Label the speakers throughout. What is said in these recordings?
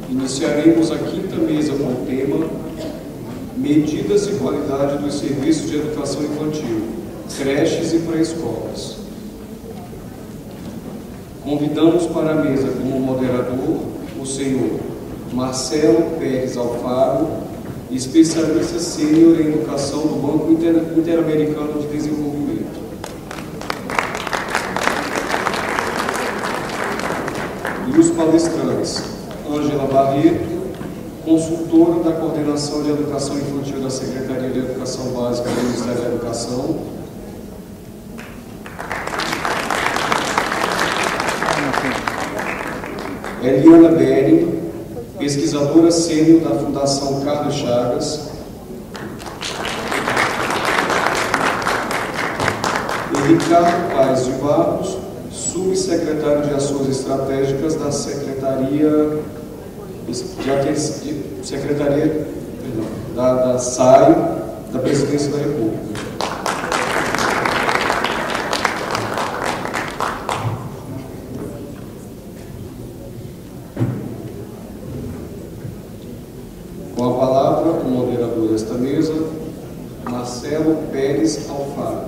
Speaker 1: Iniciaremos a quinta mesa com o tema Medidas e qualidade dos serviços de educação infantil, creches e pré-escolas. Convidamos para a mesa como moderador o senhor Marcelo Pérez Alfaro, especialista sênior em educação do Banco Interamericano de Desenvolvimento. E os palestrantes: Ângela Barreto, consultora da Coordenação de Educação Infantil da Secretaria de Educação Básica do Ministério da Educação, Eliana Bering, pesquisadora sênior da Fundação Carlos Chagas, e Ricardo Paes de Barros, subsecretário de Ações Estratégicas da da SAI, da Presidência da República. Com a palavra, o moderador desta mesa, Marcelo Pérez Alfaro.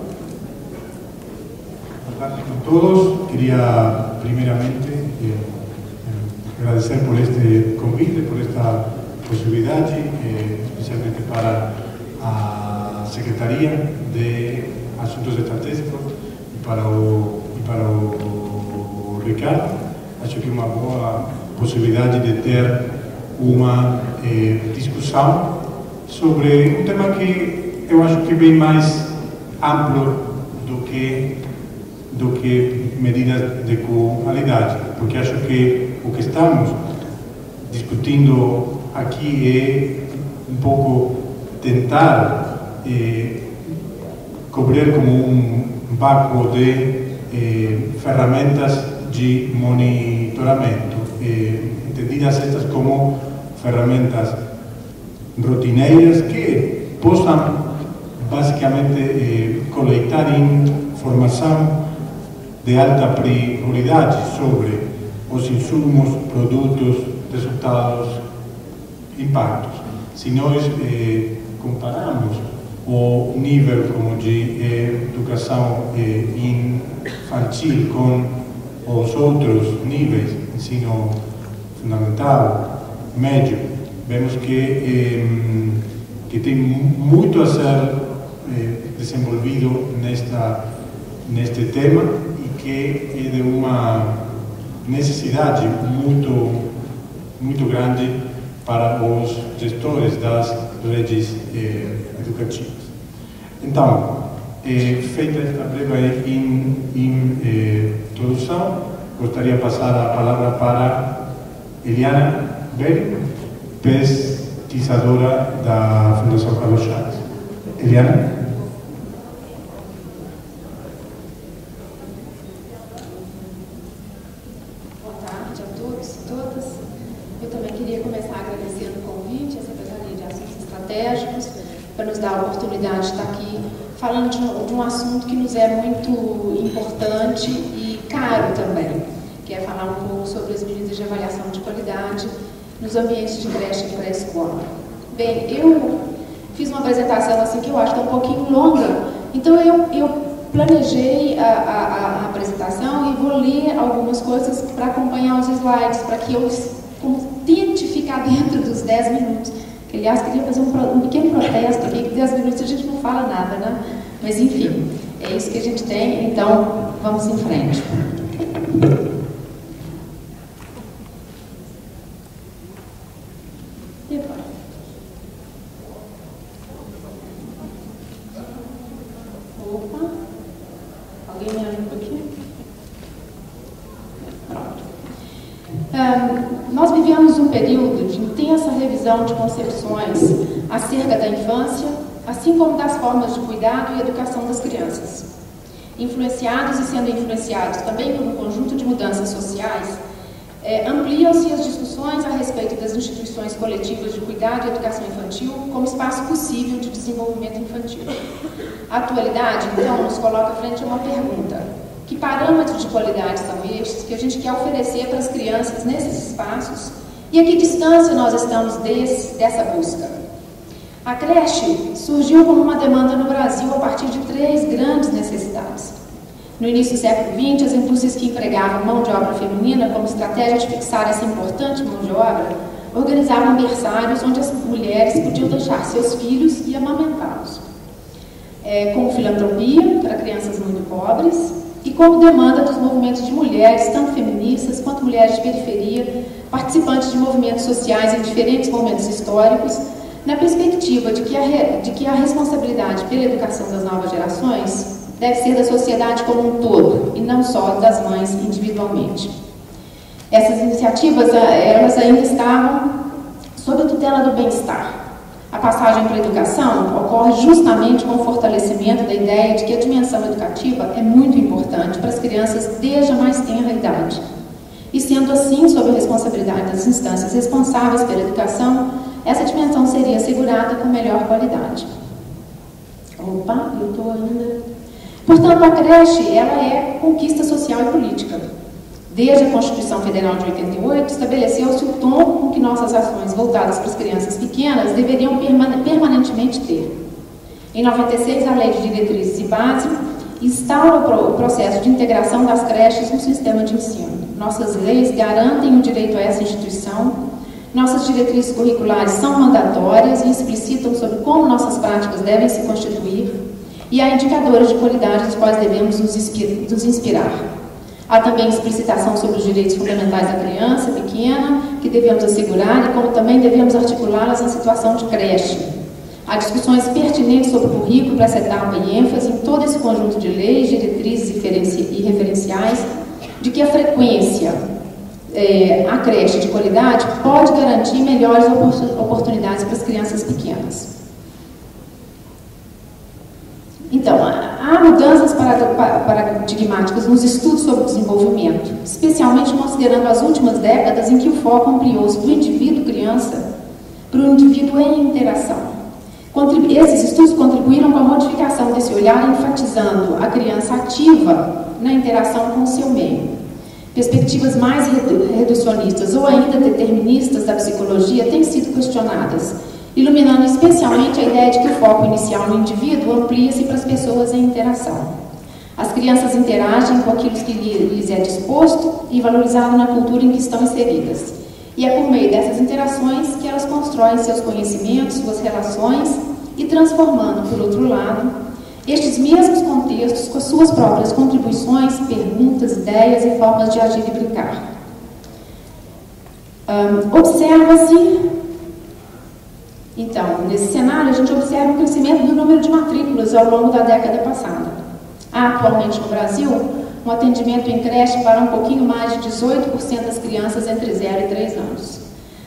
Speaker 2: Boa tarde a todos. Queria, primeiramente, agradecer por este convite, por esta possibilidade, especialmente para a Secretaria de Assuntos Estratégicos e para o Ricardo. Acho que é uma boa possibilidade de ter uma discussão sobre um tema que eu acho que é bem mais amplo do que medidas de qualidade, porque acho que o que estamos discutindo aqui é um pouco tentar cobrir como um vácuo de ferramentas de monitoramento, entendidas estas como ferramentas rotineiras que possam basicamente coletar informação de alta prioridade sobre os insumos, produtos, resultados, impactos. Se nós compararmos o nível como de educação infantil com os outros níveis, ensino fundamental, médio, vemos que tem muito a ser desenvolvido neste tema e que é de uma necessidade muito grande para os gestores das redes educativas. Então, feita esta breve introdução, gostaria de passar a palavra para Eliana Bering, pesquisadora da Fundação Carlos Chagas. Eliana?
Speaker 3: De estar aqui falando de um assunto que nos é muito importante e caro também, que é falar um pouco sobre as medidas de avaliação de qualidade nos ambientes de creche e pré-escola. Bem, eu fiz uma apresentação assim que eu acho que é um pouquinho longa, então eu planejei a apresentação e vou ler algumas coisas para acompanhar os slides, para que eu tente ficar dentro dos 10 minutos. Que, aliás, queria fazer um pequeno protesto aqui, que 10 minutos a gente não fala nada, né? Mas, enfim, é isso que a gente tem, então vamos em frente. Opa, alguém me ajuda aqui? Pronto. Nós vivemos um período de intensa revisão de concepções acerca da infância, assim como das formas de cuidado e educação das crianças. Influenciados e sendo influenciados também por um conjunto de mudanças sociais, ampliam-se as discussões a respeito das instituições coletivas de cuidado e educação infantil como espaço possível de desenvolvimento infantil. A atualidade, então, nos coloca frente a uma pergunta: que parâmetros de qualidade são estes que a gente quer oferecer para as crianças nesses espaços E a que distância nós estamos dessa busca? A creche surgiu como uma demanda no Brasil a partir de 3 grandes necessidades. No início do século XX, as indústrias que empregavam mão de obra feminina como estratégia de fixar essa importante mão de obra organizavam berçários onde as mulheres podiam deixar seus filhos e amamentá-los. Como filantropia para crianças muito pobres e como demanda dos movimentos de mulheres, tanto feministas quanto mulheres de periferia, participantes de movimentos sociais em diferentes momentos históricos, na perspectiva de que a responsabilidade pela educação das novas gerações deve ser da sociedade como um todo, e não só das mães individualmente. Essas iniciativas, elas ainda estavam sob a tutela do bem-estar. A passagem para a educação ocorre justamente com o fortalecimento da ideia de que a dimensão educativa é muito importante para as crianças desde a mais tenra idade. E sendo assim, sob a responsabilidade das instâncias responsáveis pela educação, essa dimensão seria assegurada com melhor qualidade. Opa, eu estou ainda... Portanto, a creche, ela é conquista social e política. Desde a Constituição Federal de 88, estabeleceu-se o tom com que nossas ações voltadas para as crianças pequenas deveriam permanentemente ter. Em 96, a Lei de Diretrizes e Base instaura o processo de integração das creches no sistema de ensino. Nossas leis garantem o direito a essa instituição, nossas diretrizes curriculares são mandatórias e explicitam sobre como nossas práticas devem se constituir, e há indicadores de qualidade dos quais devemos nos inspirar. Há também explicitação sobre os direitos fundamentais da criança pequena, que devemos assegurar, e como também devemos articulá-las na situação de creche. Há discussões pertinentes sobre o currículo para essa etapa e ênfase em todo esse conjunto de leis, diretrizes e referenciais, de que a frequência à creche de qualidade pode garantir melhores oportunidades para as crianças pequenas. Então, há mudanças paradigmáticas nos estudos sobre o desenvolvimento, especialmente considerando as últimas décadas em que o foco ampliou-se do indivíduo criança para o indivíduo em interação. Esses estudos contribuíram com a modificação desse olhar, enfatizando a criança ativa na interação com o seu meio. Perspectivas mais reducionistas ou ainda deterministas da psicologia têm sido questionadas, iluminando especialmente a ideia de que o foco inicial no indivíduo amplia-se para as pessoas em interação. As crianças interagem com aquilo que lhes é disposto e valorizado na cultura em que estão inseridas. E é por meio dessas interações que elas constroem seus conhecimentos, suas relações e transformando, por outro lado, estes mesmos contextos com as suas próprias contribuições, perguntas, ideias e formas de agir e brincar. Observa-se, então, nesse cenário, a gente observa o crescimento do número de matrículas ao longo da década passada. Há, atualmente no Brasil, um atendimento em creche para um pouquinho mais de 18% das crianças entre 0 e 3 anos.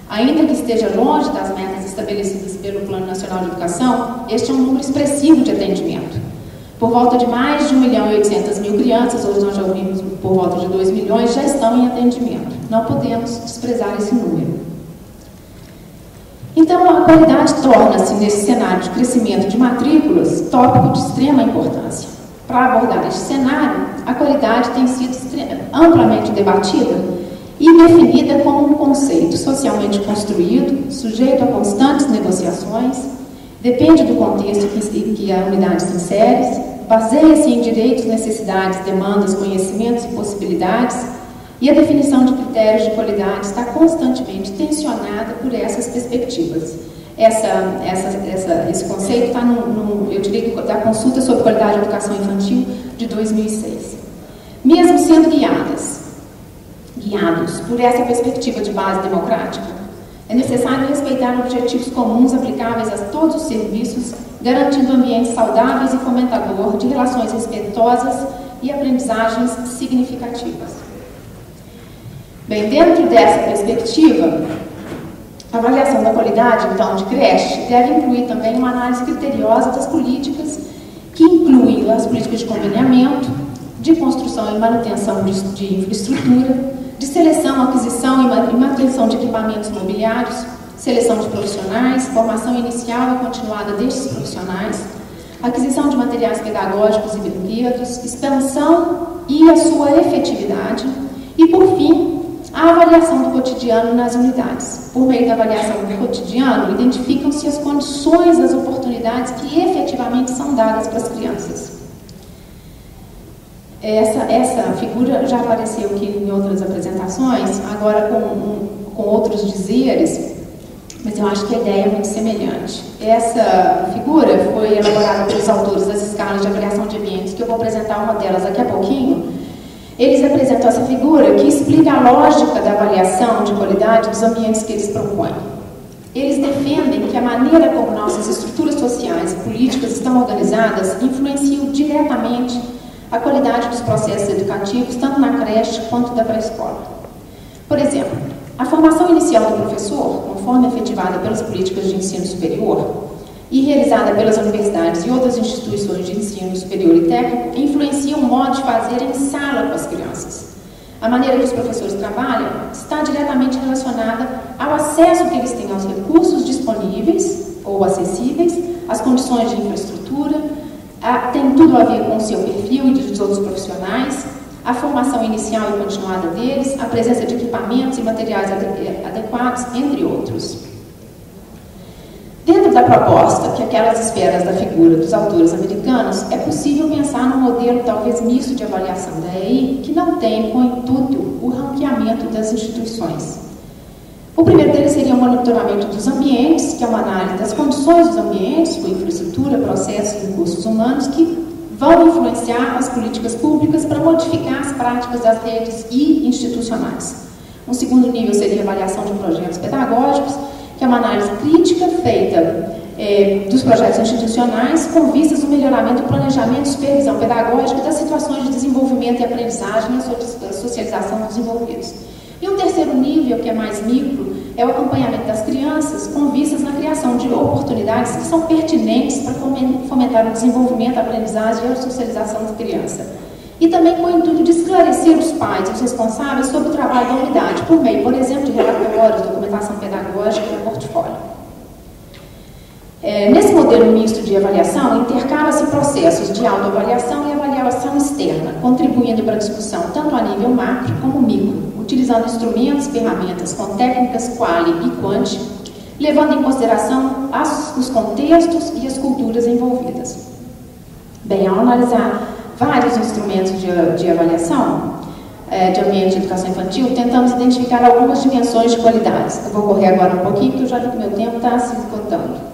Speaker 3: Ainda que esteja longe das metas estabelecidas pelo Plano Nacional de Educação, este é um número expressivo de atendimento. Por volta de mais de 1.800.000 crianças, hoje nós já ouvimos por volta de 2 milhões, já estão em atendimento. Não podemos desprezar esse número. Então, a qualidade torna-se, nesse cenário de crescimento de matrículas, tópico de extrema importância. Para abordar este cenário, a qualidade tem sido amplamente debatida e definida como um conceito socialmente construído, sujeito a constantes negociações, depende do contexto em que a unidade se insere, baseia-se em direitos, necessidades, demandas, conhecimentos e possibilidades, e a definição de critérios de qualidade está constantemente tensionada por essas perspectivas. Esse conceito está, eu diria, da Consulta sobre Qualidade da Educação Infantil de 2006. Mesmo sendo guiados por essa perspectiva de base democrática, é necessário respeitar objetivos comuns aplicáveis a todos os serviços, garantindo ambientes saudáveis e fomentador de relações respeitosas e aprendizagens significativas. Bem, dentro dessa perspectiva, a avaliação da qualidade, então, de creche deve incluir também uma análise criteriosa das políticas, que incluem as políticas de conveniamento, de construção e manutenção de infraestrutura, de seleção, aquisição e manutenção de equipamentos mobiliários, seleção de profissionais, formação inicial e continuada destes profissionais, aquisição de materiais pedagógicos e brinquedos, expansão e a sua efetividade, e, por fim, a a avaliação do cotidiano nas unidades. Por meio da avaliação do cotidiano, identificam-se as condições, as oportunidades que efetivamente são dadas para as crianças. Essa figura já apareceu aqui em outras apresentações, agora com outros dizeres, mas eu acho que a ideia é muito semelhante. Essa figura foi elaborada pelos autores das escalas de avaliação de ambientes, que eu vou apresentar uma delas daqui a pouquinho. Eles apresentam essa figura que explica a lógica da avaliação de qualidade dos ambientes que eles propõem. Eles defendem que a maneira como nossas estruturas sociais e políticas estão organizadas influenciam diretamente a qualidade dos processos educativos, tanto na creche quanto da pré-escola. Por exemplo, a formação inicial do professor, conforme efetivada pelas políticas de ensino superior e realizada pelas universidades e outras instituições de ensino superior e técnico, influencia o modo de fazer em sala com as crianças. A maneira que os professores trabalham está diretamente relacionada ao acesso que eles têm aos recursos disponíveis ou acessíveis, às condições de infraestrutura, tem tudo a ver com o seu perfil e dos outros profissionais, a formação inicial e continuada deles, a presença de equipamentos e materiais adequados, entre outros. Dentro da proposta, que aquelas esferas da figura dos autores americanos, é possível pensar num modelo talvez misto de avaliação da EI, que não tem como intuito o ranqueamento das instituições. O primeiro deles seria o monitoramento dos ambientes, que é uma análise das condições dos ambientes, com infraestrutura, processos e recursos humanos, que vão influenciar as políticas públicas para modificar as práticas das redes e institucionais. Um segundo nível seria a avaliação de projetos pedagógicos, que é uma análise crítica feita dos projetos institucionais com vistas ao melhoramento do planejamento e supervisão pedagógica das situações de desenvolvimento e aprendizagem e a socialização dos desenvolvidos. E um terceiro nível, que é mais micro, é o acompanhamento das crianças com vistas na criação de oportunidades que são pertinentes para fomentar o desenvolvimento, a aprendizagem e a socialização da criança. E também com o intuito de esclarecer os pais e os responsáveis sobre o trabalho da unidade, por meio, por exemplo, de relatórios, documentação pedagógica e portfólio. Nesse modelo misto de avaliação, intercala-se processos de autoavaliação e avaliação externa, contribuindo para a discussão tanto a nível macro como micro, utilizando instrumentos e ferramentas com técnicas quali e quanti, levando em consideração os contextos e as culturas envolvidas. Bem, ao analisar vários instrumentos de avaliação de ambiente de educação infantil, tentamos identificar algumas dimensões de qualidades. Eu vou correr agora um pouquinho, porque eu já vi que o meu tempo está se esgotando.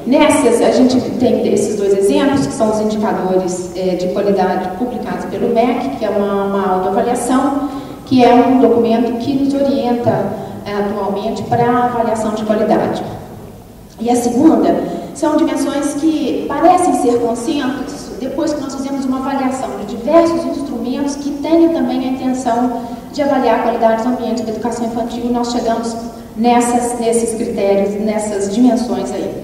Speaker 3: Nessas, a gente tem esses dois exemplos, que são os indicadores de qualidade publicados pelo MEC, que é uma autoavaliação, que é um documento que nos orienta atualmente para a avaliação de qualidade. E a segunda são dimensões que parecem ser consensos depois que nós fizemos uma avaliação de diversos instrumentos que têm também a intenção de avaliar a qualidade do ambiente da educação infantil, e nós chegamos nesses critérios, nessas dimensões aí.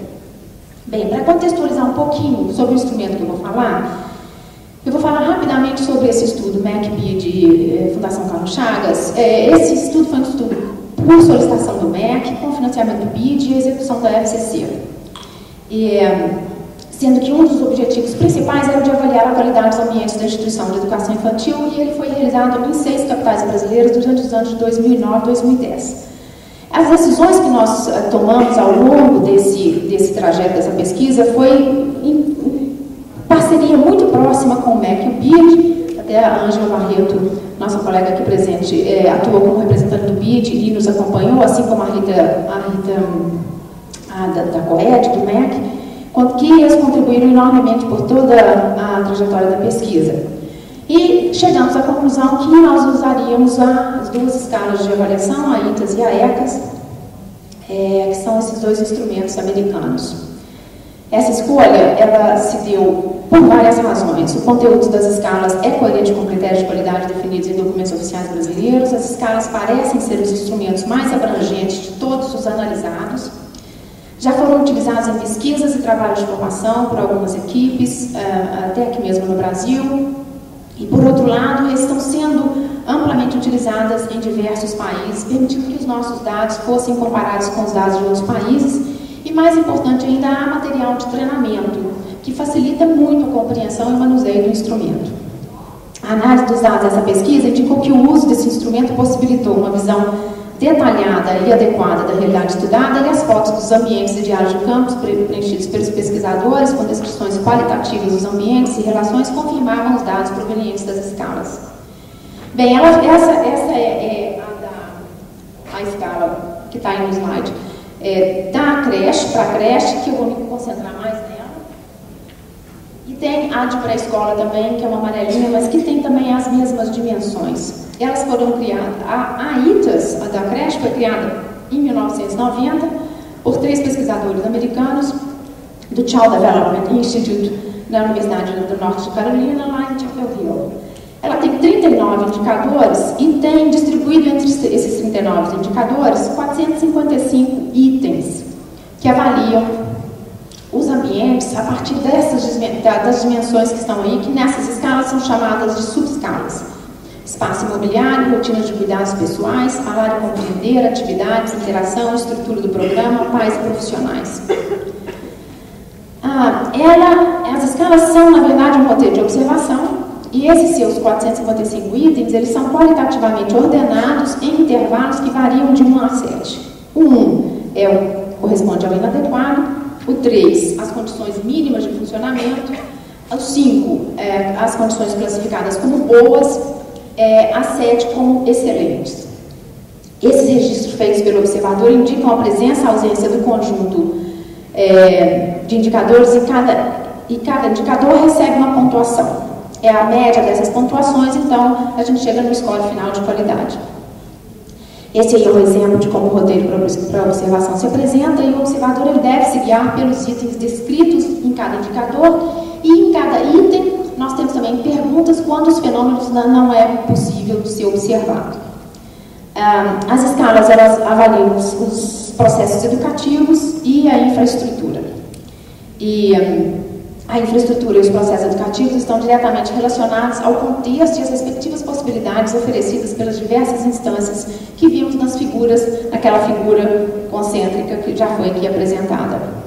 Speaker 3: Bem, para contextualizar um pouquinho sobre o instrumento que eu vou falar rapidamente sobre esse estudo MEC-BI de Fundação Carlos Chagas. Esse estudo foi um estudo por solicitação do MEC, com financiamento do BID e execução da FCC. Sendo que um dos objetivos principais era o de avaliar a qualidade dos ambientes da instituição de educação infantil, e ele foi realizado em 6 capitais brasileiras durante os anos de 2009 e 2010. As decisões que nós tomamos ao longo desse trajeto, dessa pesquisa, foi em parceria muito próxima com o MEC e o BID. Até a Ângela Barreto, nossa colega aqui presente, atuou como representante do BID e nos acompanhou, assim como a Rita da COED, do MEC, que eles contribuíram enormemente por toda a trajetória da pesquisa. E chegamos à conclusão que nós usaríamos as duas escalas de avaliação, a ITAS e a ECAS, que são esses dois instrumentos americanos. Essa escolha, ela se deu por várias razões. O conteúdo das escalas é coerente com critérios de qualidade definidos em documentos oficiais brasileiros. As escalas parecem ser os instrumentos mais abrangentes de todos os analisados. Já foram utilizados em pesquisas e trabalhos de formação por algumas equipes, até aqui mesmo no Brasil. E, por outro lado, eles estão sendo amplamente utilizadas em diversos países, permitindo que os nossos dados fossem comparados com os dados de outros países. E, mais importante ainda, há material de treinamento, que facilita muito a compreensão e manuseio do instrumento. A análise dos dados dessa pesquisa indicou que o uso desse instrumento instrumento possibilitou uma visão detalhada e adequada da realidade estudada, e as fotos dos ambientes e diários de campos preenchidos pelos pesquisadores com descrições qualitativas dos ambientes e relações confirmavam os dados provenientes das escalas. Bem, essa é a escala que está aí no slide. Da creche para a creche, que eu vou me concentrar mais nela. E tem a de pré-escola também, que é uma amarelinha, mas que tem também as mesmas dimensões. Elas foram criadas, a ITAS, a da creche, foi criada em 1990 por 3 pesquisadores americanos do Child Development Institute na Universidade do Norte de Carolina, lá em Chapel Hill. Ela tem 39 indicadores e tem distribuído entre esses 39 indicadores 455 itens que avaliam os ambientes a partir das dimensões que estão aí, que nessas escalas são chamadas de subescalas. Espaço imobiliário, rotinas de cuidados pessoais, a área compreender, atividades, interação, estrutura do programa, pais e profissionais. As escalas são, na verdade, um roteiro de observação, e esses seus 455 itens, eles são qualitativamente ordenados em intervalos que variam de 1 a 7. O 1 corresponde ao inadequado, o 3, as condições mínimas de funcionamento, o 5, as condições classificadas como boas, a 7 como excelentes. Esses registros feitos pelo observador indicam a presença e a ausência do conjunto de indicadores e cada indicador recebe uma pontuação. É a média dessas pontuações, então a gente chega no score final de qualidade. Esse aí é um exemplo de como o roteiro para observação se apresenta, e o observador ele deve se guiar pelos itens descritos em cada indicador, e em cada item nós temos também perguntas quando os fenômenos não é possível de ser observado. As escalas elas avaliam os processos educativos e a infraestrutura. A infraestrutura e os processos educativos estão diretamente relacionados ao contexto e às respectivas possibilidades oferecidas pelas diversas instâncias que vimos naquela figura concêntrica que já foi aqui apresentada.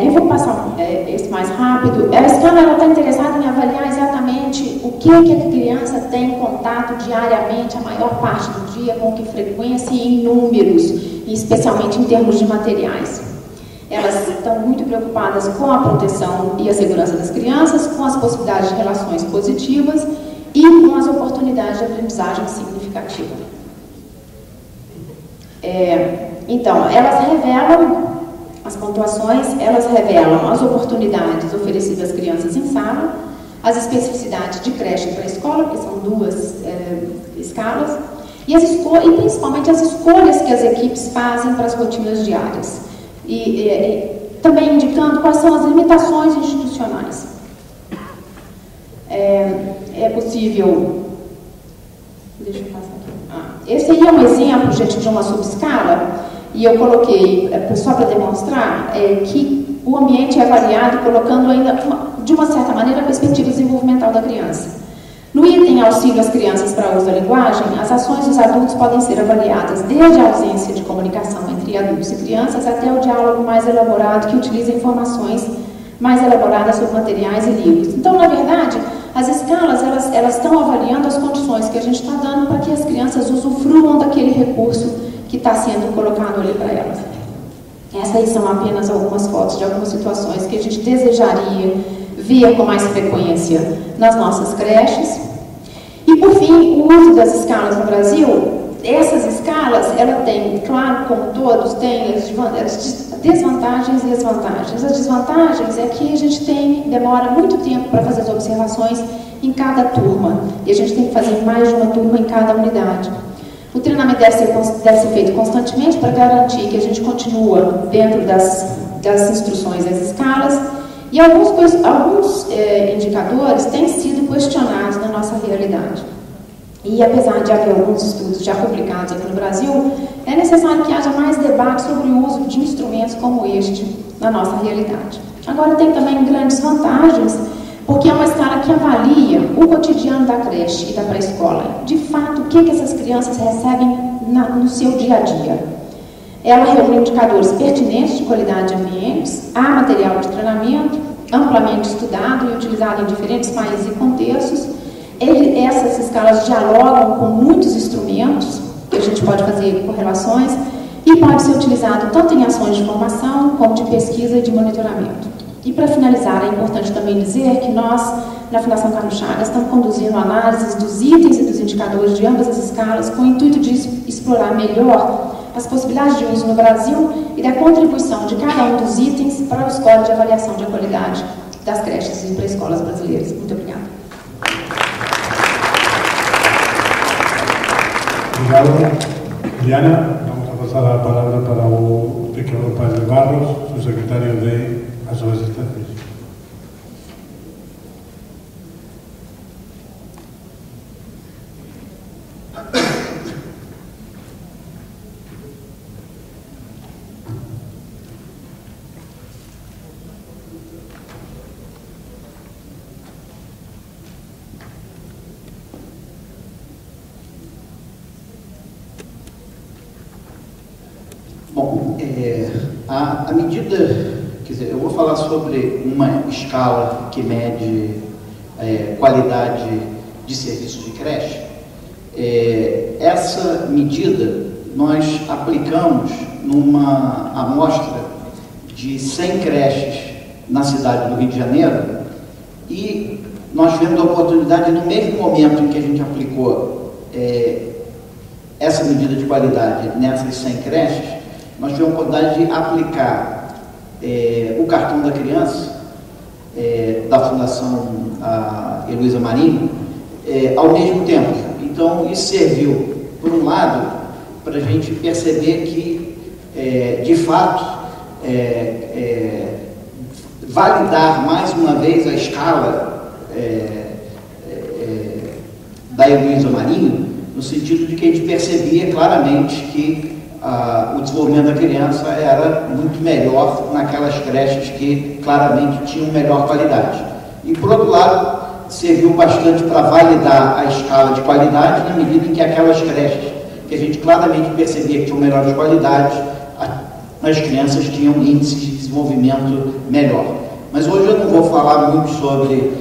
Speaker 3: Eu vou passar esse mais rápido. A escala está interessada em avaliar exatamente o que a criança tem contato diariamente, a maior parte do dia, com que frequência e em números, e especialmente em termos de materiais. Elas estão muito preocupadas com a proteção e a segurança das crianças, com as possibilidades de relações positivas e com as oportunidades de aprendizagem significativa. Então, elas revelam as pontuações, elas revelam as oportunidades oferecidas às crianças em sala, as especificidades de creche para a escola, que são 2 escalas, e principalmente as escolhas que as equipes fazem para as rotinas diárias. E também indicando quais são as limitações institucionais. É possível... Deixa eu passar aqui. Esse aí é um exemplo, gente, de uma subescala, e eu coloquei, só para demonstrar, que o ambiente é avaliado colocando ainda, de uma certa maneira, a perspectiva desenvolvimental da criança. No item auxílio às crianças para uso da linguagem, as ações dos adultos podem ser avaliadas desde a ausência de comunicação entre adultos e crianças até o diálogo mais elaborado que utiliza informações mais elaboradas sobre materiais e livros. Então, na verdade, as escalas elas estão avaliando as condições que a gente está dando para que as crianças usufruam daquele recurso que está sendo colocado ali para elas. Essas aí são apenas algumas fotos de algumas situações que a gente desejaria ver com mais frequência nas nossas creches. E, por fim, o uso das escalas no Brasil. Essas escalas, ela tem, claro, como todos, tem as desvantagens e as vantagens. As desvantagens é que a gente demora muito tempo para fazer as observações em cada turma, e a gente tem que fazer mais de uma turma em cada unidade. O treinamento deve ser feito constantemente para garantir que a gente continua dentro das instruções das escalas. E alguns indicadores têm sido questionados na nossa realidade. E apesar de haver alguns estudos já publicados aqui no Brasil, é necessário que haja mais debate sobre o uso de instrumentos como este na nossa realidade. Agora, tem também grandes vantagens, porque é uma escala que avalia o cotidiano da creche e da pré-escola. De fato, o que essas crianças recebem no seu dia a dia. Ela reúne indicadores pertinentes de qualidade de ambientes, há material de treinamento, amplamente estudado e utilizado em diferentes países e contextos. essas escalas dialogam com muitos instrumentos, que a gente pode fazer correlações, e pode ser utilizado tanto em ações de formação, como de pesquisa e de monitoramento. E para finalizar, é importante também dizer que nós, na Fundação Carlos Chagas, estamos conduzindo análises dos itens e dos indicadores de ambas as escalas, com o intuito de explorar melhor as possibilidades de uso no Brasil e da contribuição de cada um dos itens para o score de avaliação de qualidade das creches e pré-escolas brasileiras. Muito obrigada.
Speaker 2: Obrigado. Diana, vamos a pasar a palavra para o Ricardo Paz de Barros, subsecretario de Ações Estratégicas.
Speaker 4: Bom, a medida, quer dizer, eu vou falar sobre uma escala que mede qualidade de serviços de creche. Essa medida nós aplicamos numa amostra de 100 creches na cidade do Rio de Janeiro e nós tivemos a oportunidade, no mesmo momento em que a gente aplicou essa medida de qualidade nessas 100 creches, nós tivemos a oportunidade de aplicar o cartão da criança da Fundação Heloísa Marinho ao mesmo tempo. Então, isso serviu, por um lado, para a gente perceber que, de fato, validar mais uma vez a escala da Heloísa Marinho, no sentido de que a gente percebia claramente que o desenvolvimento da criança era muito melhor naquelas creches que claramente tinham melhor qualidade. E, por outro lado, serviu bastante para validar a escala de qualidade na medida em que aquelas creches que a gente claramente percebia que tinham melhores qualidades, as crianças tinham índices de desenvolvimento melhor. Mas hoje eu não vou falar muito sobre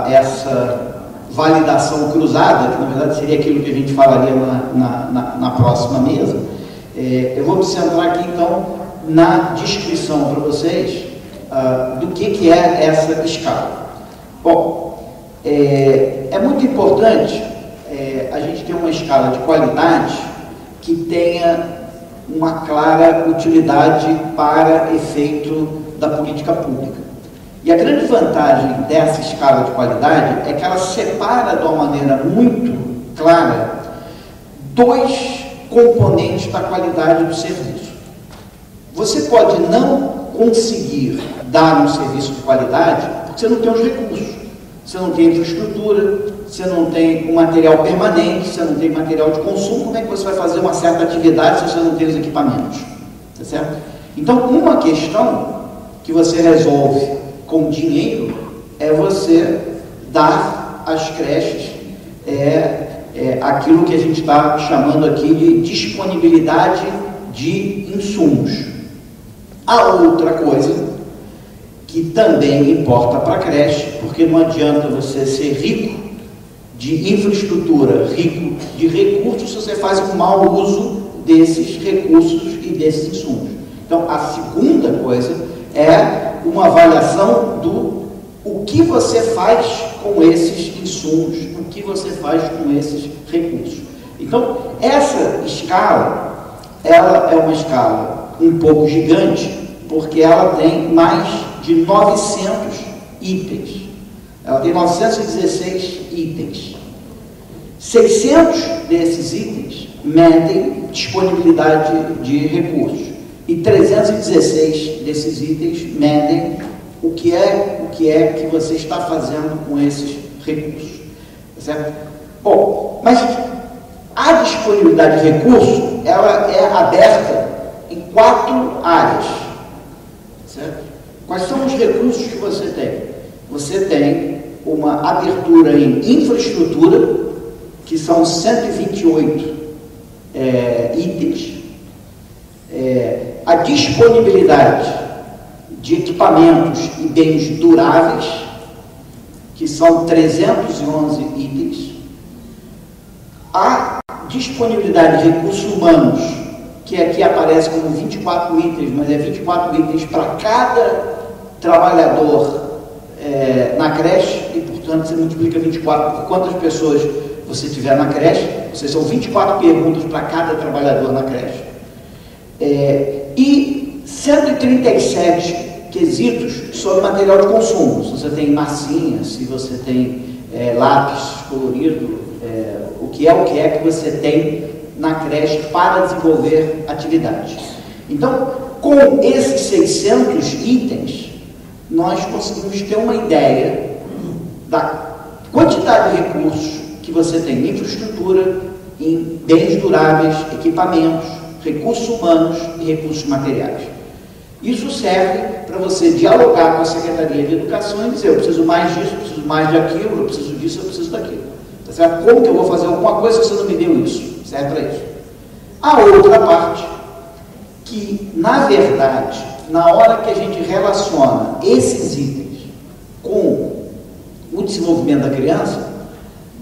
Speaker 4: essa validação cruzada, que na verdade seria aquilo que a gente falaria na próxima mesa. Eu vou me centrar aqui, então, na descrição para vocês do que é essa escala. Bom, é muito importante a gente ter uma escala de qualidade que tenha uma clara utilidade para efeito da política pública. E a grande vantagem dessa escala de qualidade é que ela separa de uma maneira muito clara dois componentes da qualidade do serviço. Você pode não conseguir dar um serviço de qualidade porque você não tem os recursos, você não tem infraestrutura, você não tem um material permanente, você não tem material de consumo. Como é que você vai fazer uma certa atividade se você não tem os equipamentos? Tá certo? Então, uma questão que você resolve com dinheiro é você dar às creches aquilo que a gente está chamando aqui de disponibilidade de insumos. A outra coisa que também importa para a creche, porque não adianta você ser rico de infraestrutura, rico de recursos, se você faz um mau uso desses recursos e desses insumos. Então, a segunda coisa é uma avaliação do o que você faz com esses insumos, o que você faz com esses recursos. Então, essa escala, ela é uma escala um pouco gigante, porque ela tem mais de 900 itens. Ela tem 916 itens. 600 desses itens medem disponibilidade de recursos. E 316 desses itens medem o que é que você está fazendo com esses recursos. Certo? Bom, mas a disponibilidade de recursos, ela é aberta em 4 áreas. Certo? Quais são os recursos que você tem? Você tem uma abertura em infraestrutura, que são 128 itens. A disponibilidade de equipamentos e bens duráveis, que são 311 itens. A disponibilidade de recursos humanos, que aqui aparece como 24 itens, mas é 24 itens para cada trabalhador na creche, e portanto você multiplica 24 por quantas pessoas você tiver na creche, ou seja, são 24 perguntas para cada trabalhador na creche. E 137 quesitos sobre material de consumo. Se você tem massinha, se você tem lápis colorido, o que é que você tem na creche para desenvolver atividades. Então, com esses 600 itens, nós conseguimos ter uma ideia da quantidade de recursos que você tem em infraestrutura, em bens duráveis, equipamentos, recursos humanos e recursos materiais. Isso serve para você dialogar com a Secretaria de Educação e dizer: eu preciso mais disso, eu preciso mais daquilo, eu preciso disso, eu preciso daquilo. Tá certo? Como que eu vou fazer alguma coisa se você não me deu isso? Serve para isso. A outra parte, que na verdade, na hora que a gente relaciona esses itens com o desenvolvimento da criança,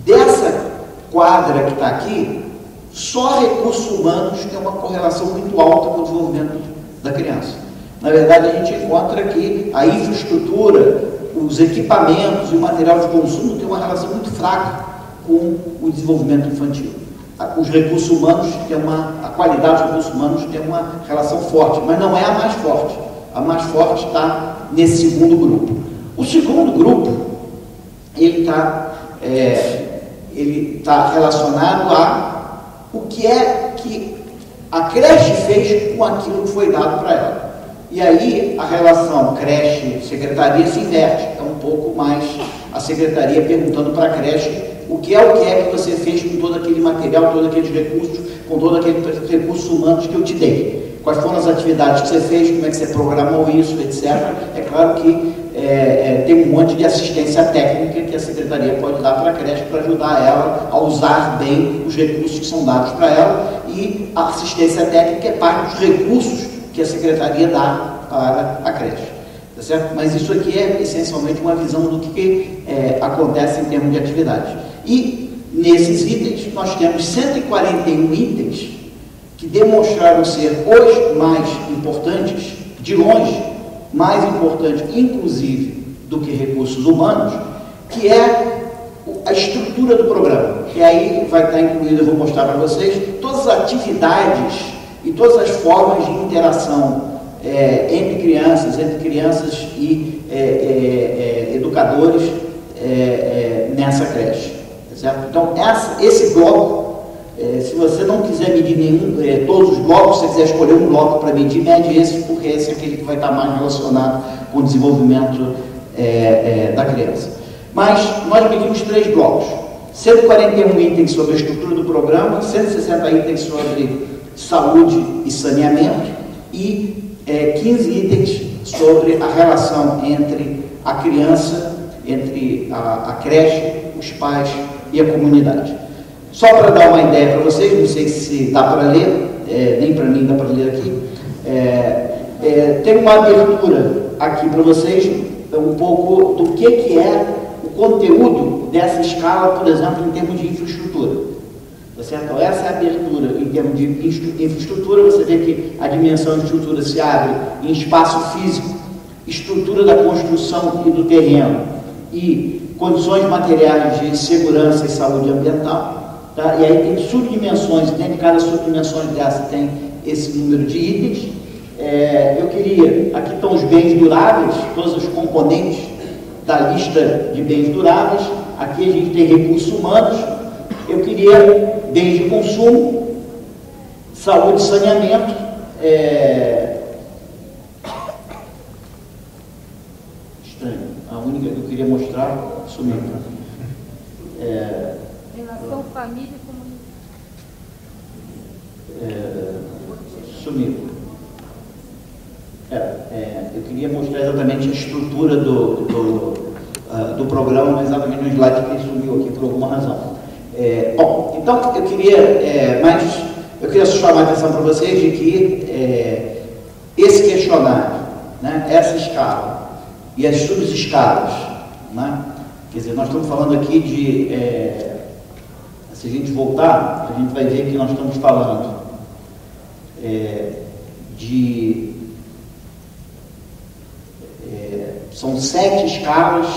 Speaker 4: dessa quadra que está aqui, só recursos humanos têm uma correlação muito alta com o desenvolvimento da criança. Na verdade, a gente encontra que a infraestrutura, os equipamentos e o material de consumo têm uma relação muito fraca com o desenvolvimento infantil. Os recursos humanos têm a qualidade dos recursos humanos tem uma relação forte, mas não é a mais forte. A mais forte está nesse segundo grupo. O segundo grupo, ele está relacionado a o que é que a creche fez com aquilo que foi dado para ela. E aí a relação creche-secretaria se inverte. É um pouco mais a secretaria perguntando para a creche o que é que você fez com todo aquele material, todos aqueles recursos, com todos aqueles recursos humanos que eu te dei. Quais foram as atividades que você fez, como é que você programou isso, etc. É claro que tem um monte de assistência técnica que a secretaria pode dar para a creche para ajudar ela a usar bem os recursos que são dados para ela, e a assistência técnica é parte dos recursos que a secretaria dá para a creche. Tá certo? Mas isso aqui é essencialmente uma visão do que acontece em termos de atividade. E nesses itens nós temos 141 itens que demonstraram ser os mais importantes, de longe, mais importante inclusive do que recursos humanos, que é a estrutura do programa. E aí vai estar incluído, eu vou mostrar para vocês, todas as atividades e todas as formas de interação entre crianças e educadores nessa creche. Tá certo? Então, esse bloco, se você não quiser medir todos os blocos, se você quiser escolher um bloco para medir, mede esse, porque esse é aquele que vai estar mais relacionado com o desenvolvimento da criança. Mas nós medimos 3 blocos: 141 itens sobre a estrutura do programa, 160 itens sobre saúde e saneamento e 15 itens sobre a relação entre a criança, entre a creche, os pais e a comunidade. Só para dar uma ideia para vocês, não sei se dá para ler, nem para mim dá para ler aqui, tem uma abertura aqui para vocês, um pouco do que é o conteúdo dessa escala, por exemplo, em termos de infraestrutura. Tá certo? Então, essa é a abertura em termos de infraestrutura. Você vê que a dimensão de estrutura se abre em espaço físico, estrutura da construção e do terreno e condições materiais de segurança e saúde ambiental. Tá? E aí tem subdimensões, e dentro de cada subdimensão dessa tem esse número de itens. Eu queria, aqui estão os bens duráveis, todos os componentes da lista de bens duráveis. Aqui a gente tem recursos humanos. Eu queria bens de consumo, saúde e saneamento, estranho, a única que eu queria mostrar sumiu.
Speaker 5: Relação família e comunidade.
Speaker 4: Sumiu. Eu queria mostrar exatamente a estrutura do programa, mas exatamente no slide que sumiu aqui por alguma razão. Bom, então eu queria chamar a atenção para vocês de que esse questionário, né, essa escala e as subescalas, né, Quer dizer, nós estamos falando aqui de, se a gente voltar, a gente vai ver que nós estamos falando são 7 escalas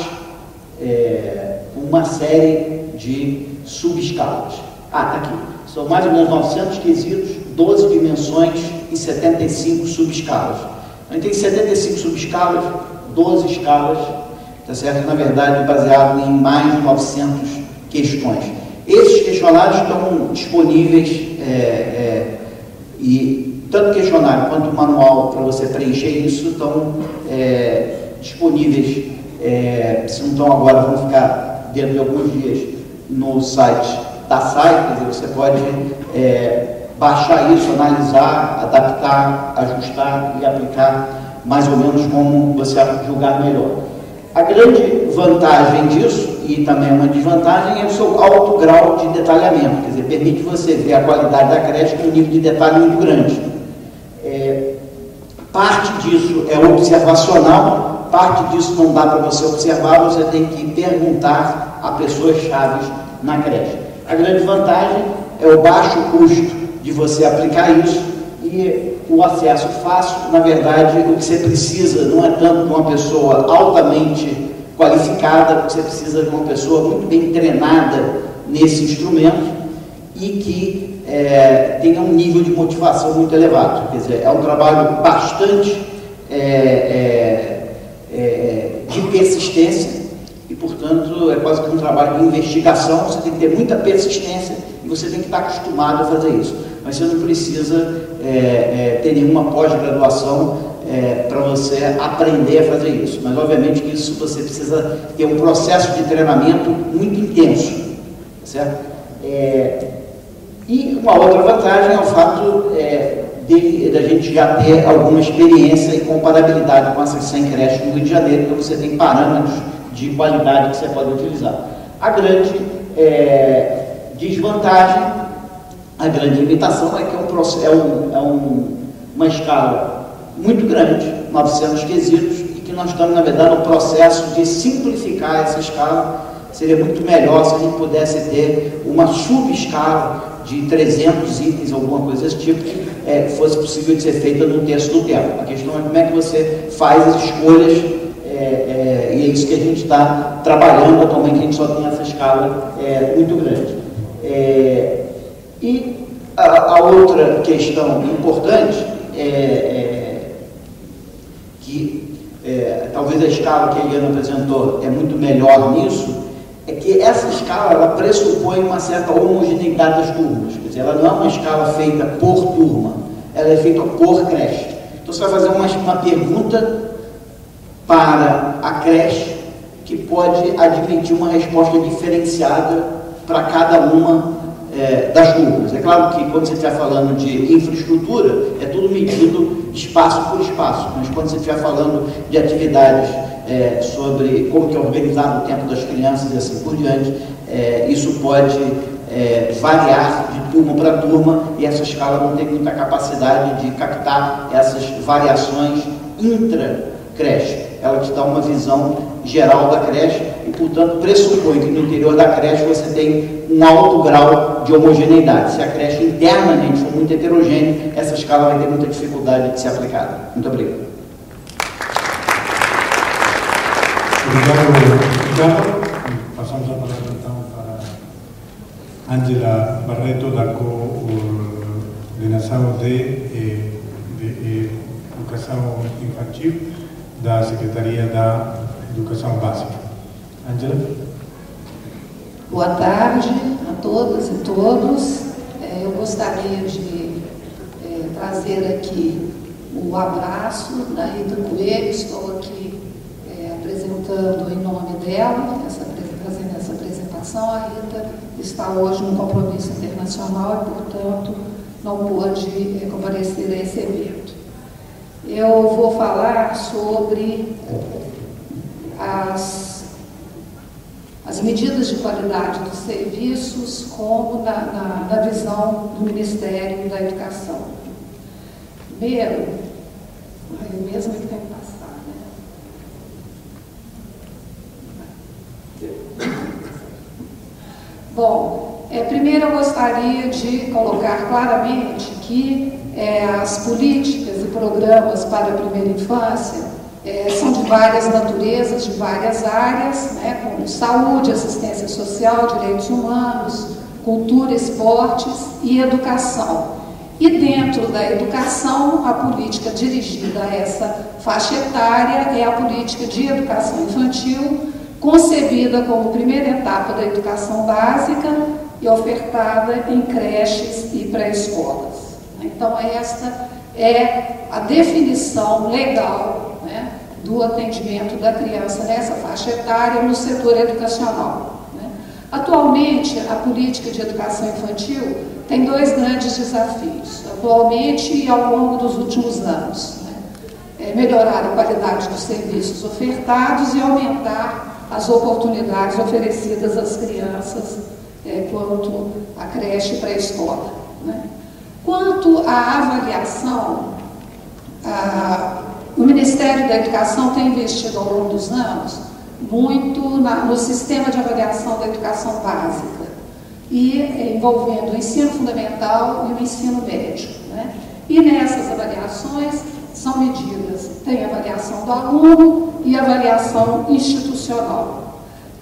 Speaker 4: com uma série de subescalas. Está aqui. São mais ou menos 900 quesitos, 12 dimensões e 75 subescalas. A gente tem 75 subescalas, 12 escalas, tá certo? Na verdade, baseado em mais de 900 questões. Esses questionários estão disponíveis, e tanto o questionário quanto o manual para você preencher isso estão disponíveis, se não estão agora, vão ficar dentro de alguns dias no site da SAI, quer dizer, você pode baixar isso, analisar, adaptar, ajustar e aplicar mais ou menos como você julgar melhor. A grande vantagem disso, e também uma desvantagem, é o seu alto grau de detalhamento, quer dizer, permite você ver a qualidade da creche com um nível de detalhe muito grande. Parte disso é observacional, parte disso não dá para você observar, você tem que perguntar a pessoas-chave na creche. A grande vantagem é o baixo custo de você aplicar isso e o acesso fácil. Na verdade, o que você precisa não é tanto de uma pessoa altamente qualificada, você precisa de uma pessoa muito bem treinada nesse instrumento e que tenha um nível de motivação muito elevado. Quer dizer, é um trabalho bastante de persistência e, portanto, é quase que um trabalho de investigação. Você tem que ter muita persistência e você tem que estar acostumado a fazer isso. Mas você não precisa ter nenhuma pós-graduação para você aprender a fazer isso. Mas, obviamente, que isso você precisa ter um processo de treinamento muito intenso, certo? E uma outra vantagem é o fato da gente já ter alguma experiência e comparabilidade com essas 100 creches no Rio de Janeiro, então você tem parâmetros de qualidade que você pode utilizar. A grande desvantagem, a grande limitação é que uma escala muito grande, 900 quesitos, e que nós estamos, na verdade, no processo de simplificar essa escala. Seria muito melhor se a gente pudesse ter uma subescala de 300 itens, alguma coisa desse tipo, que fosse possível de ser feita no terço do tempo. A questão é como é que você faz as escolhas, e é isso que a gente está trabalhando atualmente, a gente só tem essa escala muito grande. E a outra questão importante que talvez a escala que a Eliana apresentou é muito melhor nisso, é que essa escala ela pressupõe uma certa homogeneidade das turmas. Quer dizer, ela não é uma escala feita por turma, ela é feita por creche. Então você vai fazer uma pergunta para a creche que pode admitir uma resposta diferenciada para cada uma das turmas. É claro que quando você estiver falando de infraestrutura, é tudo medido espaço por espaço, mas quando você estiver falando de atividades sobre como que é organizado o tempo das crianças e assim por diante, isso pode variar de turma para turma, e essa escala não tem muita capacidade de captar essas variações intra-creche. Ela te dá uma visão geral da creche e, portanto, pressupõe que no interior da creche você tem um alto grau de homogeneidade. Se a creche internamente for muito heterogênea, essa escala vai ter muita dificuldade de ser aplicada. Muito obrigado.
Speaker 2: Obrigado. Passamos a palavra então para Ângela Barreto, da coordenação de Educação Infantil da Secretaria da Educação Básica. Ângela?
Speaker 6: Boa tarde a todas e todos. Eu gostaria de trazer aqui um abraço da Rita Coelho. Estou aqui apresentando em nome dela, trazendo essa apresentação. A Rita está hoje num compromisso internacional e, portanto, não pôde comparecer a esse evento. Eu vou falar sobre as medidas de qualidade dos serviços como na visão do Ministério da Educação. Primeiro, eu mesmo que tenho que passar, né? Primeiro, eu gostaria de colocar claramente que as políticas e programas para a primeira infância são de várias naturezas, de várias áreas, né, como saúde, assistência social, direitos humanos, cultura, esportes e educação. E dentro da educação, a política dirigida a essa faixa etária é a política de educação infantil, concebida como primeira etapa da educação básica e ofertada em creches e pré-escolas. Então, esta é a definição legal, né, do atendimento da criança nessa faixa etária no setor educacional. Né. Atualmente, a política de educação infantil tem dois grandes desafios, atualmente e ao longo dos últimos anos. Né. Melhorar a qualidade dos serviços ofertados e aumentar as oportunidades oferecidas às crianças quanto à creche e pré-escola. Né. Quanto à avaliação, o Ministério da Educação tem investido ao longo dos anos muito no sistema de avaliação da educação básica e envolvendo o ensino fundamental e o ensino médio. Né? E nessas avaliações são medidas, tem avaliação do aluno e avaliação institucional.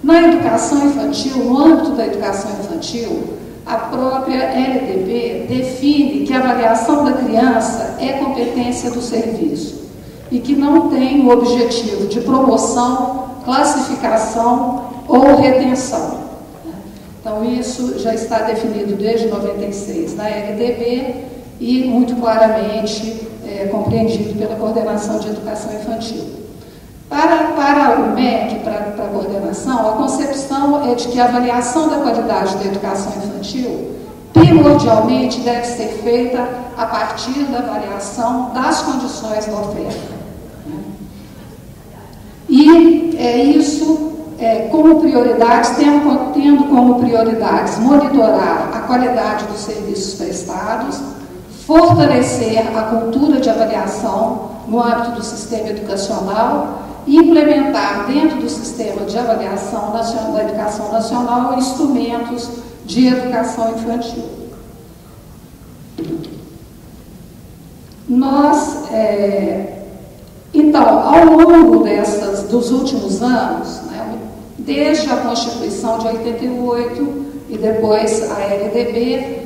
Speaker 6: Na educação infantil, no âmbito da educação infantil, a própria LDB define que a avaliação da criança é competência do serviço e que não tem o objetivo de promoção, classificação ou retenção. Então, isso já está definido desde 96 na LDB e muito claramente compreendido pela Coordenação de Educação Infantil. Para o MEC, para a coordenação, a concepção é de que a avaliação da qualidade da educação infantil primordialmente deve ser feita a partir da avaliação das condições da oferta. E isso como prioridades, tendo como prioridades monitorar a qualidade dos serviços prestados, fortalecer a cultura de avaliação no âmbito do sistema educacional e implementar dentro do sistema de avaliação da educação nacional instrumentos de educação infantil. Então, ao longo dos últimos anos, né, desde a Constituição de 88 e depois a LDB,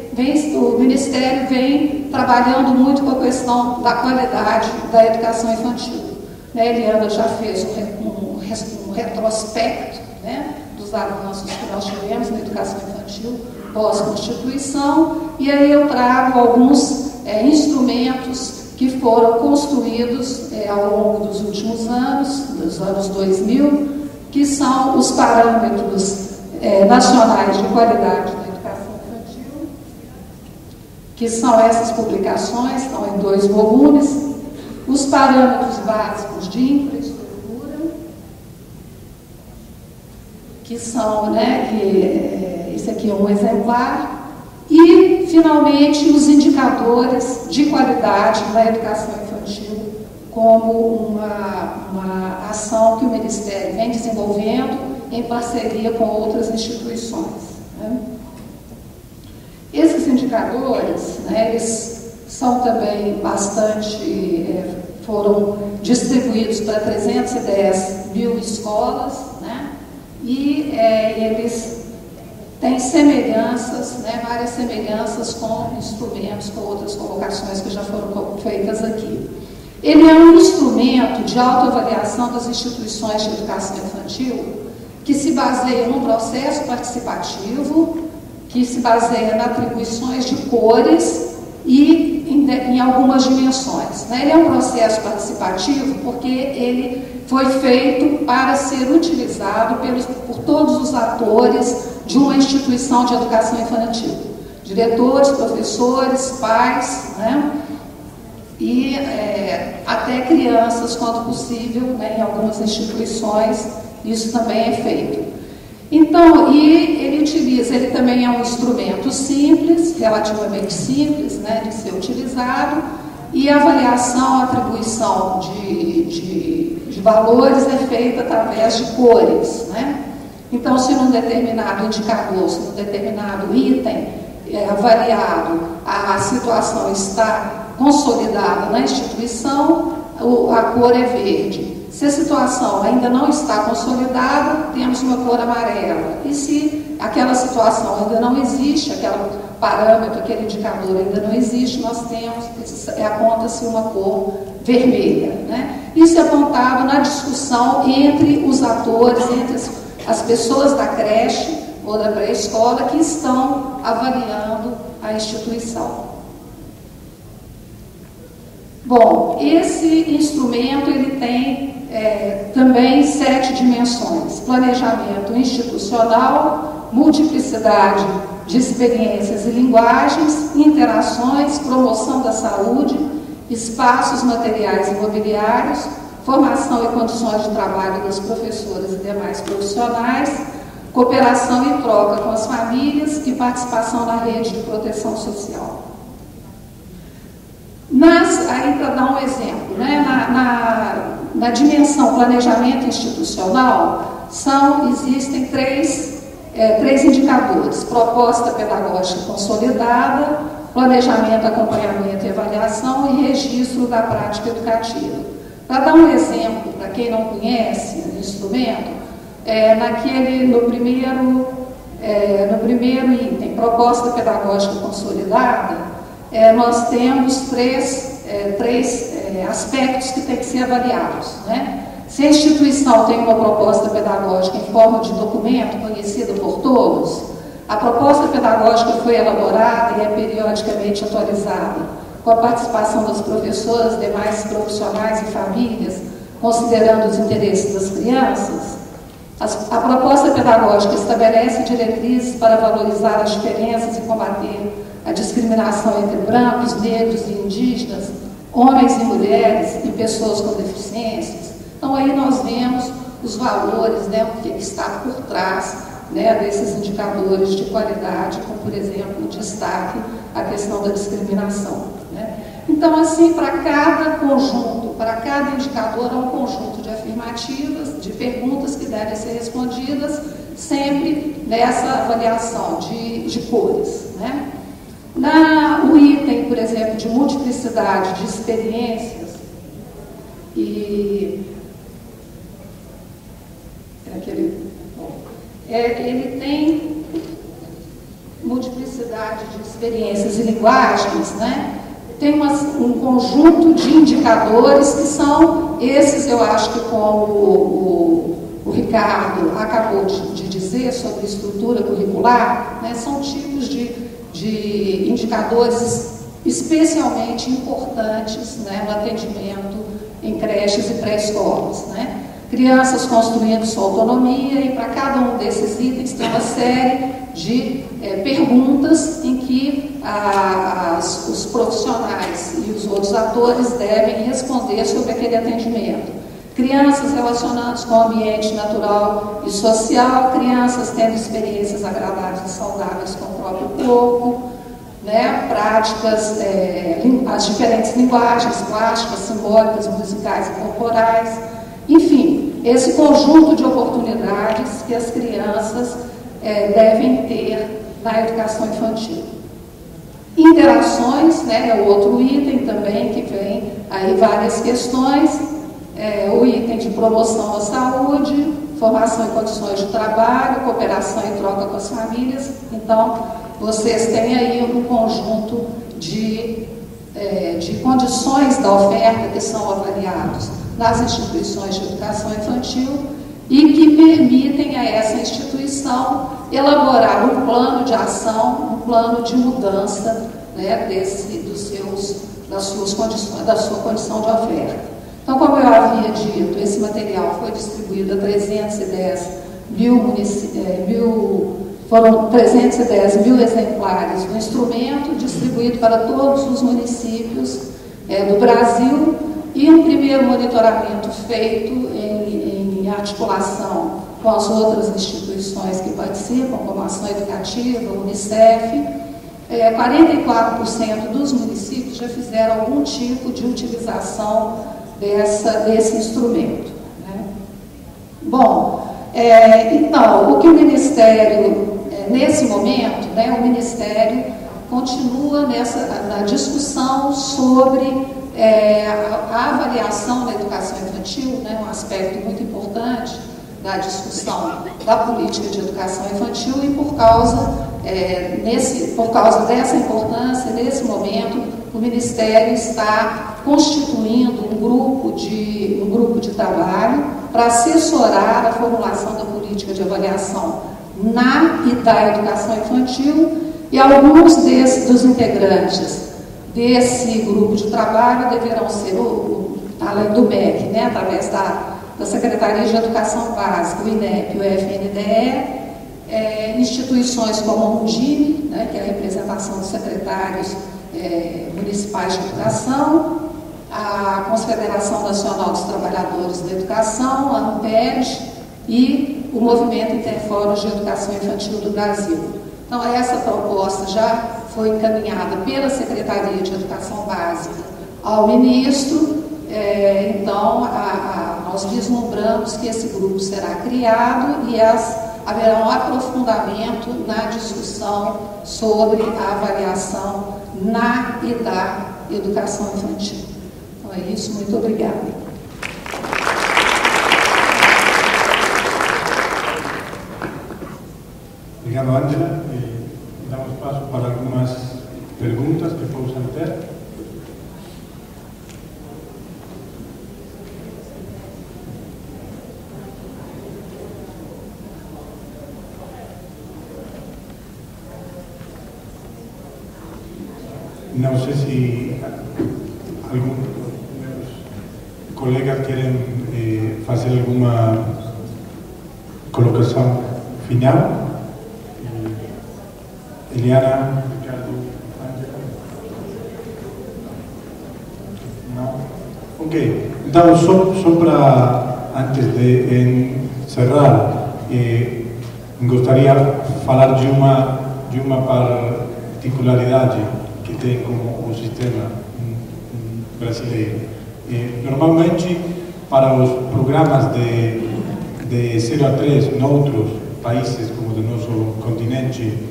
Speaker 6: o Ministério vem trabalhando muito com a questão da qualidade da educação infantil. A Eliana já fez um retrospecto, né, dos avanços que nós tivemos na educação infantil pós-Constituição, e aí eu trago alguns instrumentos que foram construídos ao longo dos últimos anos, dos anos 2000, que são os parâmetros nacionais de qualidade da educação infantil, que são essas publicações, estão em 2 volumes, os parâmetros básicos de infraestrutura, que são, esse aqui é um exemplar, e, finalmente, os indicadores de qualidade da educação infantil, como uma ação que o Ministério vem desenvolvendo em parceria com outras instituições. Né? Esses indicadores, né, eles são também foram distribuídos para 310 mil escolas, né, e eles têm semelhanças, né, várias semelhanças com instrumentos, com outras colocações que já foram feitas aqui. Ele é um instrumento de autoavaliação das instituições de educação infantil que se baseia num processo participativo, que se baseia nas atribuições de cores e em algumas dimensões. Né? Ele é um processo participativo porque ele foi feito para ser utilizado por todos os atores de uma instituição de educação infantil. Diretores, professores, pais, né? E até crianças, quando possível, né? Em algumas instituições, isso também é feito. Então, ele também é um instrumento simples, relativamente simples, né, de ser utilizado, e a avaliação, a atribuição de valores é feita através de cores, né? Então, se num determinado indicador, se num determinado item avaliado a situação está consolidada na instituição, a cor é verde. Se a situação ainda não está consolidada, temos uma cor amarela. E se aquela situação ainda não existe, aquele parâmetro, aquele indicador ainda não existe, nós temos, aponta-se uma cor vermelha, né? Isso é apontado na discussão entre os atores, entre as pessoas da creche ou da pré-escola que estão avaliando a instituição. Bom, esse instrumento ele tem também 7 dimensões: planejamento institucional, multiplicidade de experiências e linguagens, interações, promoção da saúde, espaços materiais e mobiliários, formação e condições de trabalho das professoras e demais profissionais, cooperação e troca com as famílias e participação na rede de proteção social. Aí, para dar um exemplo, né, na dimensão planejamento institucional, existem três indicadores: proposta pedagógica consolidada, planejamento, acompanhamento e avaliação e registro da prática educativa. Para dar um exemplo, para quem não conhece o instrumento, no primeiro item, proposta pedagógica consolidada, nós temos três aspectos que têm que ser avaliados, né? Se a instituição tem uma proposta pedagógica em forma de documento conhecida por todos, a proposta pedagógica foi elaborada e é periodicamente atualizada, com a participação das professoras, demais profissionais e famílias, considerando os interesses das crianças. A proposta pedagógica estabelece diretrizes para valorizar as diferenças e combater a discriminação entre brancos, negros e indígenas, homens e mulheres e pessoas com deficiências. Então, aí nós vemos os valores, né, o que está por trás, né, desses indicadores de qualidade, como, por exemplo, o destaque a questão da discriminação, né? Então, assim, para cada conjunto, para cada indicador, há um conjunto de afirmativas, de perguntas que devem ser respondidas, sempre nessa avaliação de cores, né? O item, por exemplo, de multiplicidade de experiências, ele tem multiplicidade de experiências e linguagens, né? Tem um conjunto de indicadores que são esses, eu acho que como o Ricardo acabou de dizer sobre estrutura curricular, né? São tipos de indicadores especialmente importantes, né, no atendimento em creches e pré-escolas, né? Crianças construindo sua autonomia, e para cada um desses itens tem uma série de perguntas em que os profissionais e os outros atores devem responder sobre aquele atendimento. Crianças relacionadas com o ambiente natural e social, crianças tendo experiências agradáveis e saudáveis com o próprio corpo, né? Práticas, as diferentes linguagens plásticas, simbólicas, musicais e corporais, enfim, esse conjunto de oportunidades que as crianças devem ter na educação infantil. Interações, né, é o outro item também que vem aí várias questões. O item de promoção à saúde, formação e condições de trabalho, cooperação e troca com as famílias. Então, vocês têm aí um conjunto de condições da oferta que são avaliados nas instituições de educação infantil e que permitem a essa instituição elaborar um plano de ação, um plano de mudança, né, da sua condição de oferta. Então, como eu havia dito, esse material foi distribuído a 310 foram 310 mil exemplares do instrumento, distribuído para todos os municípios do Brasil, e um primeiro monitoramento feito em articulação com as outras instituições que participam, como a Ação Educativa, a Unicef. 44% dos municípios já fizeram algum tipo de utilização desse instrumento, né? Bom, então, o que o Ministério, nesse momento, né, o Ministério continua na discussão sobre a avaliação da educação infantil, né, um aspecto muito importante da discussão da política de educação infantil, e por causa dessa importância, nesse momento, o Ministério está constituindo um grupo de trabalho para assessorar a formulação da política de avaliação na e da educação infantil, e alguns dos integrantes desse grupo de trabalho deverão ser, além do MEC, né, através da Secretaria de Educação Básica, o INEP e o FNDE, instituições como a Undime, né, que é a representação dos secretários municipais de educação, a Confederação Nacional dos Trabalhadores da Educação, a ANPED, e o Movimento Interfóruns de Educação Infantil do Brasil. Então, essa proposta já foi encaminhada pela Secretaria de Educação Básica ao ministro. Então, nós vislumbramos que esse grupo será criado e haverá um aprofundamento na discussão sobre a avaliação na e da educação infantil. Então, é isso. Muito obrigada.
Speaker 2: Obrigado, Ângela. Damos paso para algumas perguntas que possam ter. Não sei se alguns meus colegas querem fazer alguma colocação final. Eliana, Ricardo, Ângela? Não? Ok. Então, só para, antes de encerrar, gostaria de falar de uma particularidade que tem como o sistema brasileiro. Normalmente, para os programas de 0 a 3 em outros países como do nosso continente,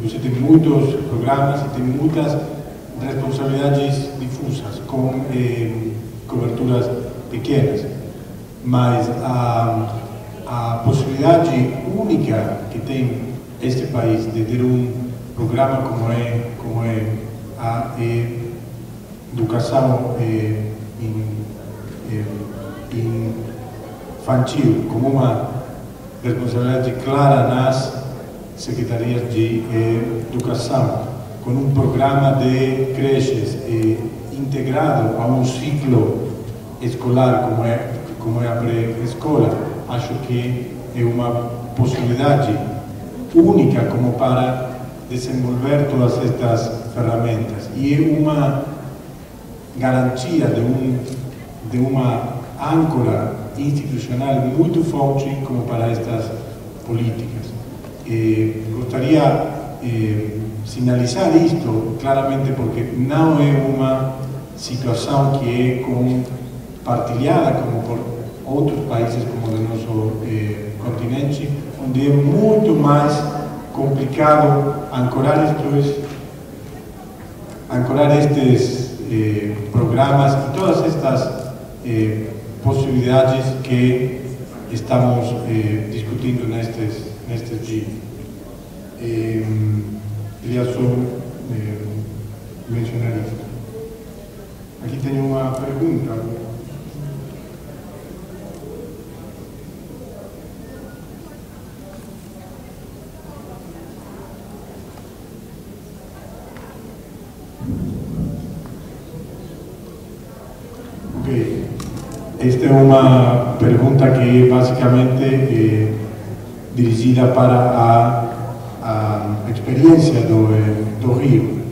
Speaker 2: você tem muitos programas e tem muitas responsabilidades difusas, com coberturas pequenas. Mas a possibilidade única que tem este país de ter um programa como é a educação infantil, como uma responsabilidade clara nas secretarias de educação, com um programa de creches integrado a um ciclo escolar como é a pré-escola. Acho que é uma possibilidade única como para desenvolver todas estas ferramentas, e é uma garantia de uma âncora institucional muito forte como para estas políticas. Gostaria de sinalizar isto claramente, porque não é uma situação que é compartilhada como por outros países como do nosso continente, onde é muito mais complicado ancorar estes programas e todas estas possibilidades que estamos discutindo nestes dias. Queria só mencionar isso. Aqui tenho uma pergunta. Ok. Esta é uma pergunta que é basicamente dirigida para a experiência do Rio.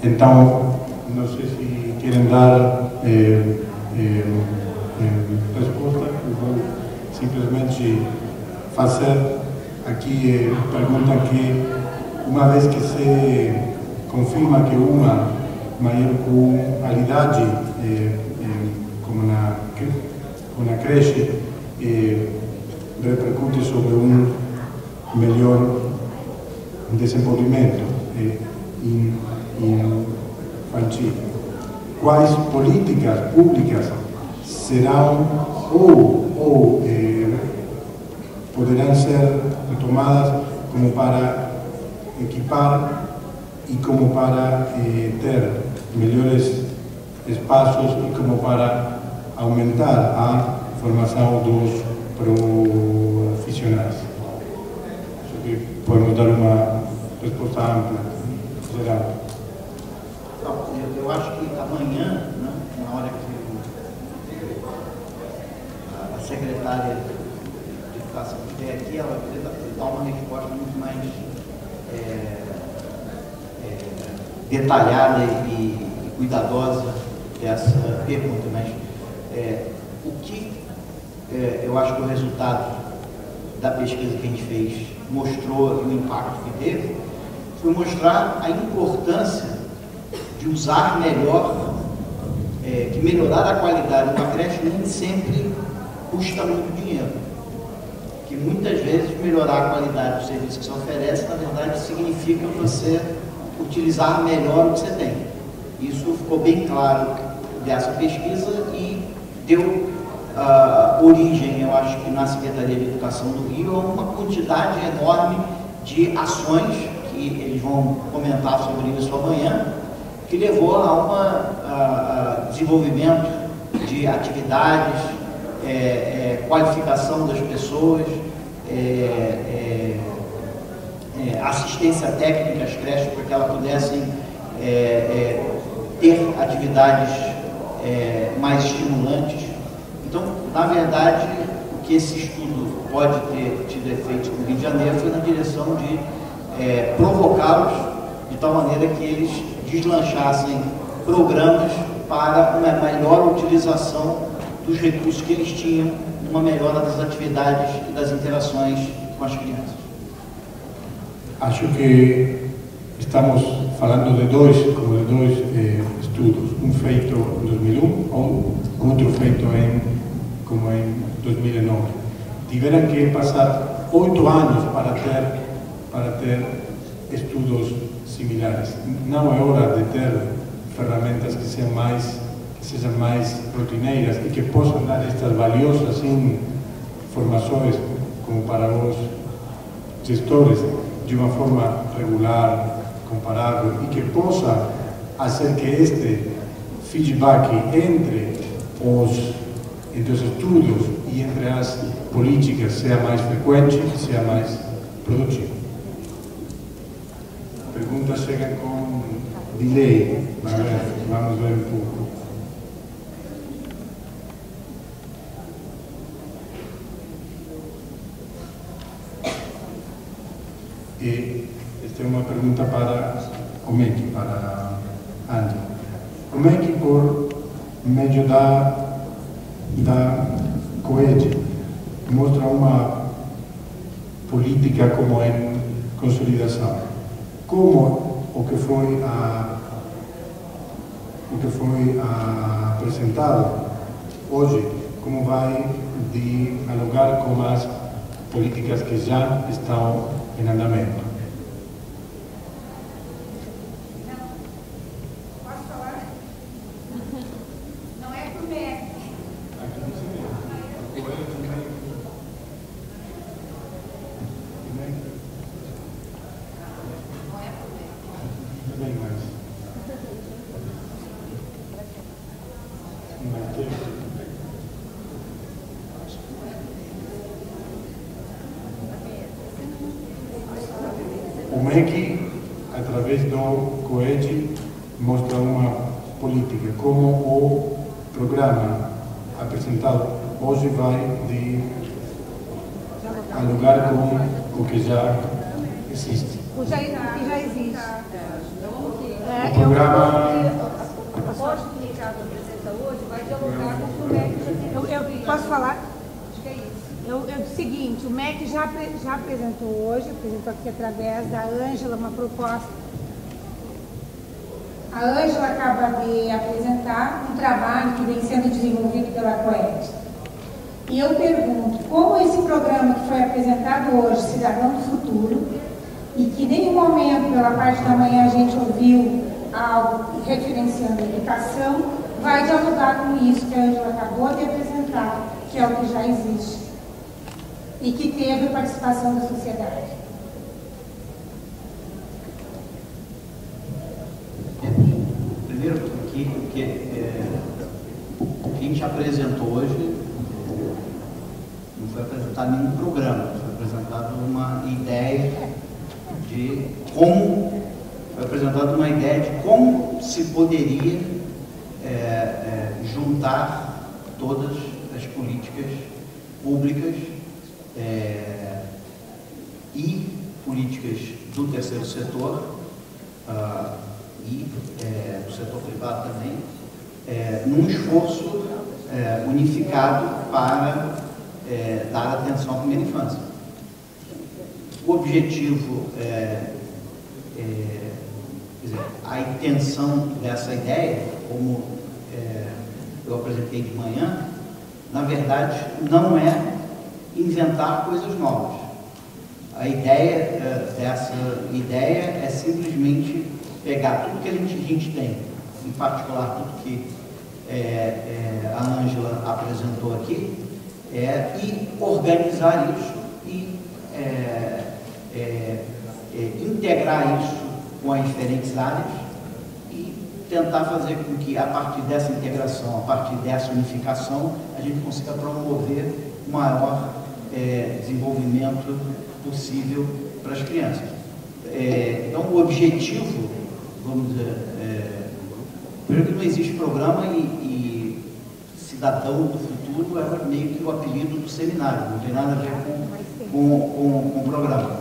Speaker 2: Então, não sei se querem dar resposta. Eu vou simplesmente fazer aqui a pergunta que, uma vez que se confirma que uma maior qualidade, como na creche, repercute sobre melhor desenvolvimento. infantil. Quais políticas públicas serão ou poderão ser retomadas como para equipar e como para ter melhores espaços e como para aumentar a formação dos profissionais? Acho que podemos dar uma resposta ampla, geral.
Speaker 4: Eu acho que amanhã, né, na hora que a secretária de Educação estiver aqui, ela vai dar uma resposta muito mais detalhada e cuidadosa dessa pergunta. Mas o que eu acho que o resultado da pesquisa que a gente fez mostrou e o impacto que teve foi mostrar a importância de usar melhor, que melhorar a qualidade de uma creche nem sempre custa muito dinheiro. Que muitas vezes melhorar a qualidade do serviço que se oferece, na verdade, significa você utilizar melhor o que você tem. Isso ficou bem claro dessa pesquisa e deu origem, eu acho que na Secretaria de Educação do Rio, a uma quantidade enorme de ações, que eles vão comentar sobre isso amanhã, que levou a desenvolvimento de atividades, qualificação das pessoas, assistência técnica às creches para que elas pudessem ter atividades mais estimulantes. Então, na verdade, o que esse estudo pode ter tido efeito no Rio de Janeiro foi na direção de provocá-los de tal maneira que eles deslanchassem programas para uma melhor utilização dos recursos que eles tinham, uma melhora das atividades e das interações com as crianças.
Speaker 2: Acho que estamos falando de dois estudos, um feito em 2001 ou outro feito como em 2009. Tiveram que passar 8 anos para ter estudos similares. Não é hora de ter ferramentas que sejam mais rotineiras e que possam dar estas valiosas informações como para os gestores de uma forma regular, comparável e que possa fazer que este feedback entre os estudos e entre as políticas seja mais frequente e seja mais produtivo. Perguntas chegam com delay. Vamos ver um pouco. E esta é uma pergunta para o MEC, para Ângela. O MEC, por meio da COED, mostra uma política como em consolidação. Como o que foi apresentado hoje, como vai dialogar com as políticas que já estão em andamento.
Speaker 7: Posso falar? Não é pro MEC.
Speaker 2: O MEC, através do COED, mostra uma política, como o programa apresentado hoje vai dialogar com o que já existe.
Speaker 7: O que já existe.
Speaker 2: O programa...
Speaker 7: Hoje, o que o Ricardo apresenta hoje, vai dialogar com o MEC. Eu posso falar? Acho que é isso. É o seguinte, o MEC já apresentou hoje, apresentou aqui através da Ângela uma proposta. A Ângela acaba de apresentar um trabalho que vem sendo desenvolvido pela COED. E eu pergunto, como esse programa que foi apresentado hoje, Cidadão do Futuro, e que em nenhum momento, pela parte da manhã, a gente ouviu algo referenciando a educação, vai dialogar com isso que a Ângela acabou de apresentar, que é o que já existe e que teve a participação da sociedade.
Speaker 4: Primeiro, o que a gente apresentou hoje não foi apresentado nenhum programa, foi apresentado uma ideia de como se poderia juntar todas as políticas públicas e políticas do terceiro setor e do setor privado também, num esforço unificado para dar atenção à primeira infância. O objetivo, a intenção dessa ideia, como eu apresentei de manhã, na verdade não é inventar coisas novas. A ideia dessa ideia é simplesmente pegar tudo que a gente tem, em particular tudo que a Ângela apresentou aqui, e organizar isso e integrar isso com as diferentes áreas e tentar fazer com que, a partir dessa integração, a partir dessa unificação, a gente consiga promover o maior desenvolvimento possível para as crianças. Então, o objetivo, vamos dizer, primeiro que não existe programa e cidadão do futuro é meio que o apelido do seminário, não tem nada a ver com o programa.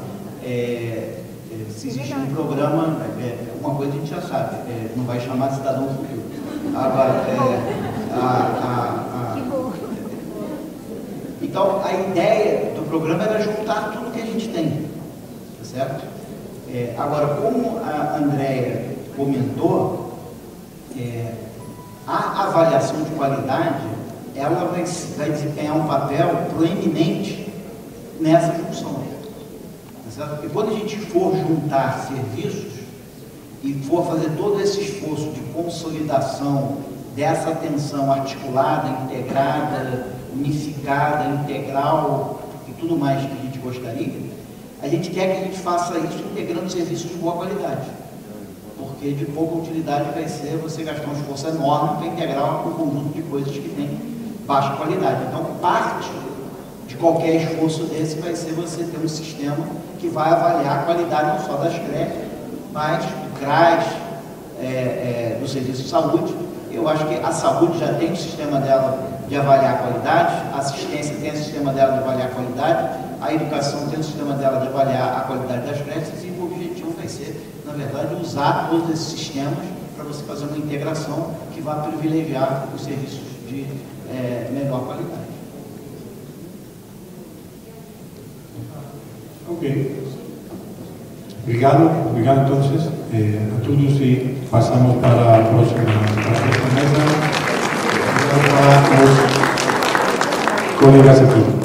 Speaker 4: Se existe um programa, uma coisa a gente já sabe, não vai chamar de cidadão do futuro. Agora, então, a ideia do programa era juntar tudo que a gente tem, tá certo? Agora, como a Andréia comentou, a avaliação de qualidade, ela vai desempenhar um papel proeminente nessa junção. Tá certo? Porque quando a gente for juntar serviços e for fazer todo esse esforço de consolidação dessa atenção articulada, integrada, unificada, integral e tudo mais que a gente gostaria, a gente quer que a gente faça isso integrando serviços de boa qualidade. Porque de pouca utilidade vai ser você gastar um esforço enorme para integrar um conjunto de coisas que tem baixa qualidade. Então, parte de qualquer esforço desse vai ser você ter um sistema que vai avaliar a qualidade não só das creches, mas do CRAS, do serviço de saúde. Eu acho que a saúde já tem o sistema dela de avaliar a qualidade, a assistência tem o sistema dela de avaliar a qualidade, a educação tem o sistema dela de avaliar a qualidade das creches, e o objetivo vai ser, na verdade, usar todos esses sistemas para você fazer uma integração que vai privilegiar os serviços de melhor qualidade.
Speaker 2: Ok. Obrigado entonces a todos y pasamos para la próxima mesa para los colegas aquí.